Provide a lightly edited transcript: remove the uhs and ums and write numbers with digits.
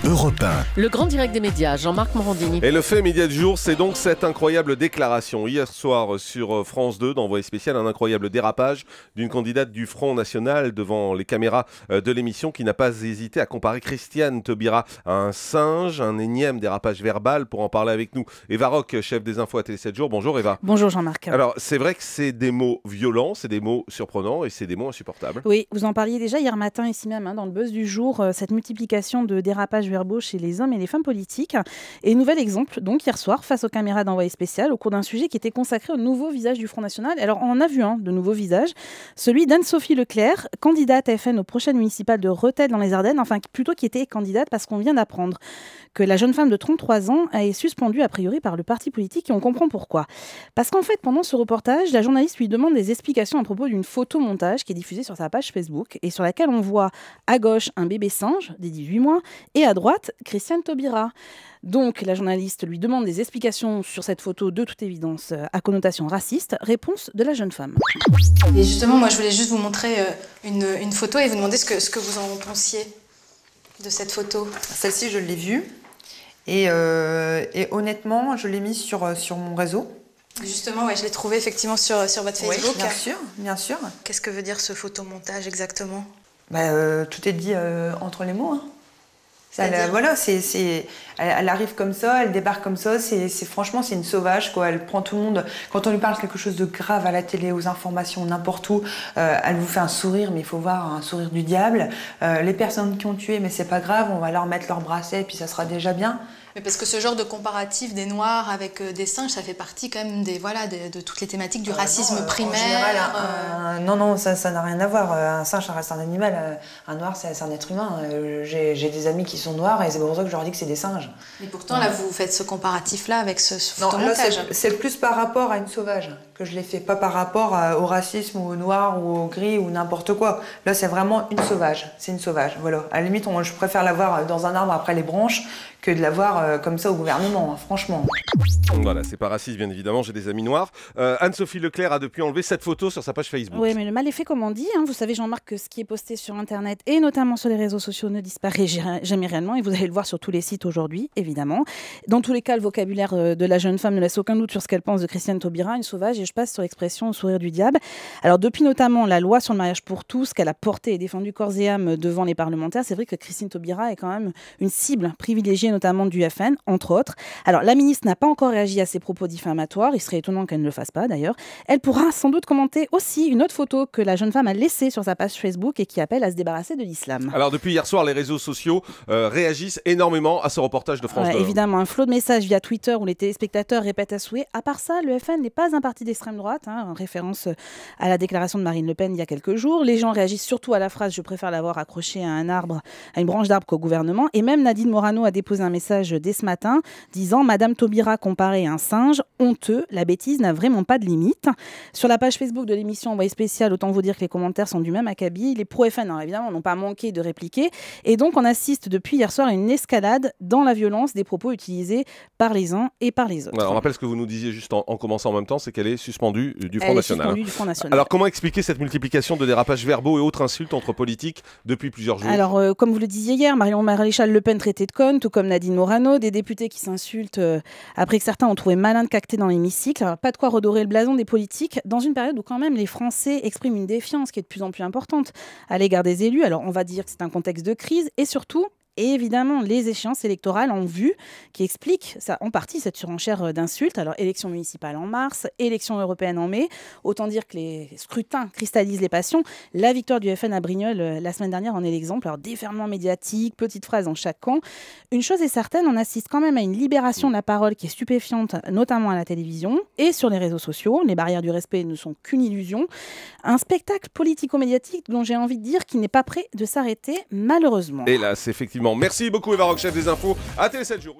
Europe 1. Le grand direct des médias, Jean-Marc Morandini. Et le fait média du jour, c'est donc cette incroyable déclaration. Hier soir sur France 2, dans Envoyé spécial, un incroyable dérapage d'une candidate du Front National devant les caméras de l'émission qui n'a pas hésité à comparer Christiane Taubira à un singe, un énième dérapage verbal. Pour en parler avec nous, Eva Roch, chef des infos à Télé 7 jours. Bonjour Eva. Bonjour Jean-Marc. Alors c'est vrai que c'est des mots violents, c'est des mots surprenants et c'est des mots insupportables. Oui, vous en parliez déjà hier matin ici même, dans le buzz du jour, cette multiplication de dérapages verbaux chez les hommes et les femmes politiques. Et nouvel exemple, donc hier soir, face aux caméras d'Envoyé spécial, au cours d'un sujet qui était consacré au nouveau visage du Front National. Alors on en a vu un de nouveaux visages, celui d'Anne-Sophie Leclerc, candidate à FN aux prochaines municipales de Rethel dans les Ardennes, enfin plutôt qui était candidate parce qu'on vient d'apprendre que la jeune femme de 33 ans est suspendue a priori par le parti politique et on comprend pourquoi. Parce qu'en fait, pendant ce reportage, la journaliste lui demande des explications à propos d'une photomontage qui est diffusée sur sa page Facebook et sur laquelle on voit à gauche un bébé singe des 18 mois et à droite Christiane Taubira. Donc la journaliste lui demande des explications sur cette photo de toute évidence à connotation raciste. Réponse de la jeune femme. Et justement, moi je voulais juste vous montrer une photo et vous demander ce que vous en pensiez de cette photo. Celle-ci, je l'ai vue. Et honnêtement, je l'ai mise sur mon réseau. Justement, ouais, je l'ai trouvée effectivement sur votre Facebook. Oui, bien sûr. Qu'est-ce que veut dire ce photomontage exactement? Tout est dit entre les mots. Hein. Elle arrive comme ça, elle débarque comme ça. Franchement, c'est une sauvage, quoi. Elle prend tout le monde. Quand on lui parle de quelque chose de grave à la télé, aux informations, n'importe où, elle vous fait un sourire, mais il faut voir un sourire du diable. Les personnes qui ont tué, mais c'est pas grave, on va leur mettre leur bracelet et puis ça sera déjà bien. Mais parce que ce genre de comparatif des Noirs avec des singes, ça fait partie quand même de toutes les thématiques du racisme primaire. En général, non, ça n'a rien à voir. Un singe, ça reste un animal. Un Noir, c'est un être humain. J'ai des amis qui sont noirs et c'est pour ça que je leur dis que c'est des singes. Et pourtant, là, vous faites ce comparatif-là avec ce photomontage. Non, là, c'est plus par rapport à une sauvage que je l'ai fait, pas par rapport au racisme ou au noir ou au gris ou n'importe quoi. Là, c'est vraiment une sauvage. C'est une sauvage, voilà. À la limite, je préfère la voir dans un arbre après les branches que de la voir comme ça au gouvernement, hein, franchement. Voilà, c'est pas raciste, bien évidemment, j'ai des amis noirs. Anne-Sophie Leclerc a depuis enlevé cette photo sur sa page Facebook. Oui, mais le mal est fait, comme on dit. Vous savez, Jean-Marc, que ce qui est posté sur Internet et notamment sur les réseaux sociaux ne disparaît jamais réellement. Et vous allez le voir sur tous les sites aujourd'hui, évidemment. Dans tous les cas, le vocabulaire de la jeune femme ne laisse aucun doute sur ce qu'elle pense de Christiane Taubira, une sauvage. Et je passe sur l'expression au sourire du diable. Alors, depuis notamment la loi sur le mariage pour tous, qu'elle a portée et défendue corps et âme devant les parlementaires, c'est vrai que Christine Taubira est quand même une cible privilégiée, notamment du FN, entre autres. Alors, la ministre n'a pas encore réagi à ces propos diffamatoires. Il serait étonnant qu'elle ne le fasse pas, d'ailleurs. Elle pourra sans doute commenter aussi une autre photo que la jeune femme a laissée sur sa page Facebook et qui appelle à se débarrasser de l'islam. Alors, depuis hier soir, les réseaux sociaux réagissent énormément à ce reportage de France 2. Évidemment, un flot de messages via Twitter où les téléspectateurs répètent à souhait. À part ça, le FN n'est pas un parti d'extrême droite, en référence à la déclaration de Marine Le Pen il y a quelques jours. Les gens réagissent surtout à la phrase « Je préfère l'avoir accroché à un arbre, à une branche d'arbre qu'au gouvernement ». Et même Nadine Morano a déposé un message dès ce matin disant « Madame Taubira comparée à un singe, honteux, la bêtise n'a vraiment pas de limite ». Sur la page Facebook de l'émission Envoyé spécial, autant vous dire que les commentaires sont du même acabit. Les pro-FN, évidemment, n'ont pas manqué de répliquer. Et donc, on assiste depuis hier soir à une escalade dans la violence des propos utilisés par les uns et par les autres. Ouais, on rappelle ce que vous nous disiez juste en commençant en même temps, c'est qu'elle est suspendue du Front National. Du Front National. Alors, comment expliquer cette multiplication de dérapages verbaux et autres insultes entre politiques depuis plusieurs jours? Alors, comme vous le disiez hier, Marion Maréchal Le Pen traitée de conne, tout comme Nadine Morano, des députés qui s'insultent après que certains ont trouvé malin de cacter dans l'hémicycle. Alors, pas de quoi redorer le blason des politiques dans une période où quand même les Français expriment une défiance qui est de plus en plus importante à l'égard des élus. Alors on va dire que c'est un contexte de crise et surtout, et évidemment, les échéances électorales en vue qui expliquent ça, en partie cette surenchère d'insultes. Alors, élections municipales en mars, élections européennes en mai. Autant dire que les scrutins cristallisent les passions. La victoire du FN à Brignoles la semaine dernière en est l'exemple. Alors, déferlement médiatique, petites phrases dans chaque camp. Une chose est certaine, on assiste quand même à une libération de la parole qui est stupéfiante, notamment à la télévision et sur les réseaux sociaux. Les barrières du respect ne sont qu'une illusion. Un spectacle politico-médiatique dont j'ai envie de dire qu'il n'est pas prêt de s'arrêter, malheureusement. Et là, c'est effectivement. Merci beaucoup Eva Roch, chef des infos à Télé 7 jours.